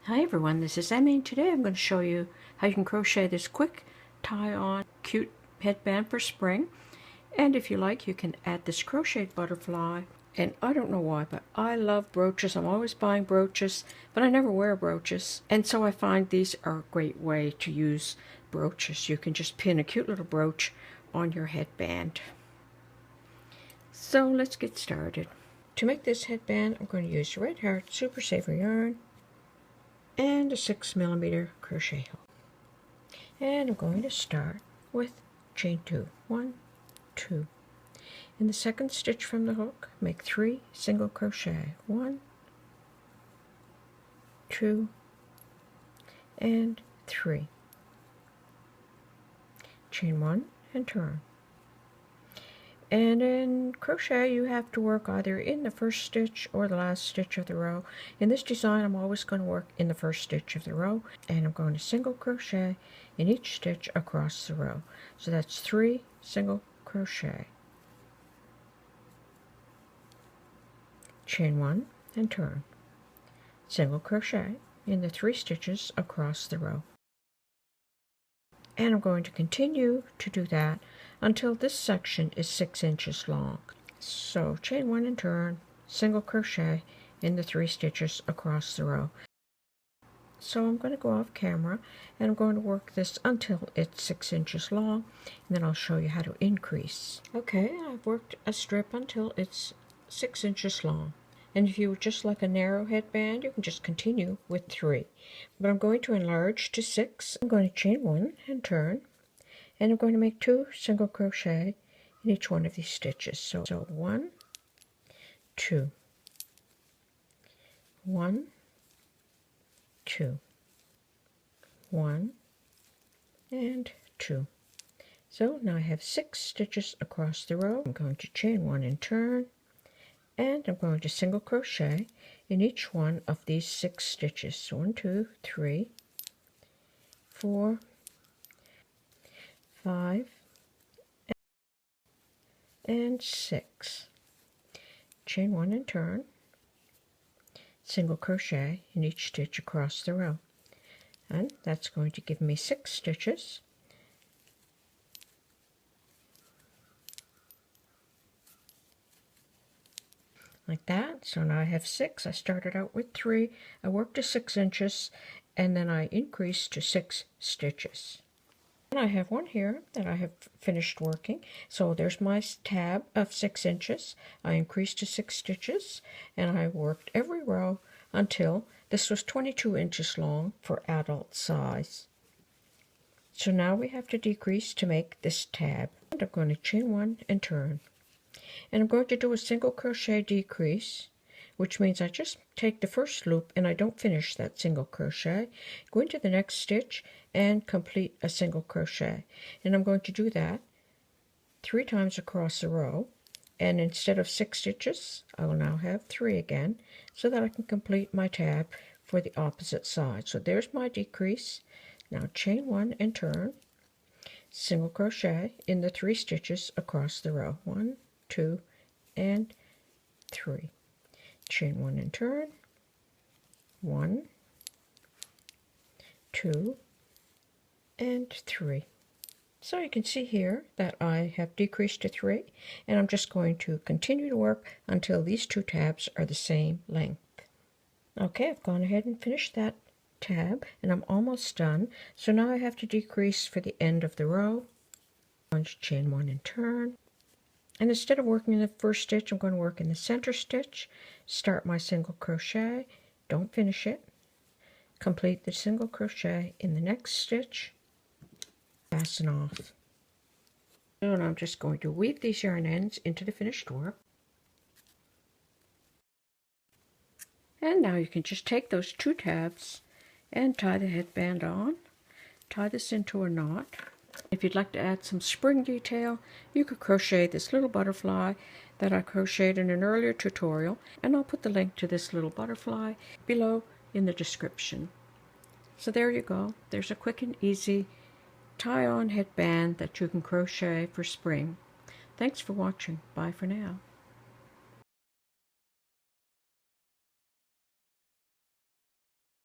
Hi everyone, this is Emmy, and today I'm going to show you how you can crochet this quick tie-on cute headband for spring. And if you like, you can add this crocheted butterfly. And I don't know why, but I love brooches. I'm always buying brooches, but I never wear brooches. And so I find these are a great way to use brooches. You can just pin a cute little brooch on your headband. So let's get started. To make this headband, I'm going to use Red Heart Super Saver yarn and a 6mm crochet hook. And I'm going to start with chain 2. 1, 2. In the second stitch from the hook, make 3 single crochet. 1, 2, and 3. Chain 1 and turn. And in crochet, you have to work either in the first stitch or the last stitch of the row. In this design, I'm always going to work in the first stitch of the row, and I'm going to single crochet in each stitch across the row. So that's 3 single crochet. Chain 1 and turn. Single crochet in the 3 stitches across the row. And I'm going to continue to do that until this section is 6 inches long. So chain 1 and turn, single crochet in the 3 stitches across the row. So I'm going to go off camera and I'm going to work this until it's 6 inches long, and then I'll show you how to increase. Okay, I've worked a strip until it's 6 inches long. And if you would just like a narrow headband, you can just continue with 3. But I'm going to enlarge to 6. I'm going to chain 1 and turn, and I'm going to make 2 single crochet in each one of these stitches. So 1, 2, 1, 2, 1, and 2. So now I have 6 stitches across the row. I'm going to chain 1 and turn, and I'm going to single crochet in each one of these 6 stitches. So 1, 2, 3, 4, 5, and 6. Chain 1 and turn, single crochet in each stitch across the row, and that's going to give me 6 stitches. Like that. So now I have 6. I started out with 3. I worked to 6 inches, and then I increased to 6 stitches. And I have one here that I have finished working. So there's my tab of 6 inches. I increased to 6 stitches, and I worked every row until this was 22 inches long for adult size. So now we have to decrease to make this tab. And I'm going to chain 1 and turn. And I'm going to do a single crochet decrease, which means I just take the first loop and I don't finish that single crochet. Go into the next stitch and complete a single crochet. And I'm going to do that 3 times across the row. And instead of 6 stitches, I will now have 3 again, so that I can complete my tab for the opposite side. So there's my decrease. Now chain 1 and turn, single crochet in the 3 stitches across the row. 1, 2, and 3. Chain 1 and turn, 1, 2, and 3. So you can see here that I have decreased to 3, and I'm just going to continue to work until these 2 tabs are the same length. Okay, I've gone ahead and finished that tab, and I'm almost done. So now I have to decrease for the end of the row. I'm going to chain 1 and turn. And instead of working in the first stitch, I'm going to work in the center stitch, start my single crochet, don't finish it, complete the single crochet in the next stitch, fasten off. And I'm just going to weave these yarn ends into the finished work. And now you can just take those 2 tabs and tie the headband on, tie this into a knot. If you'd like to add some spring detail, you could crochet this little butterfly that I crocheted in an earlier tutorial, and I'll put the link to this little butterfly below in the description. So there you go. There's a quick and easy tie-on headband that you can crochet for spring. Thanks for watching. Bye for now.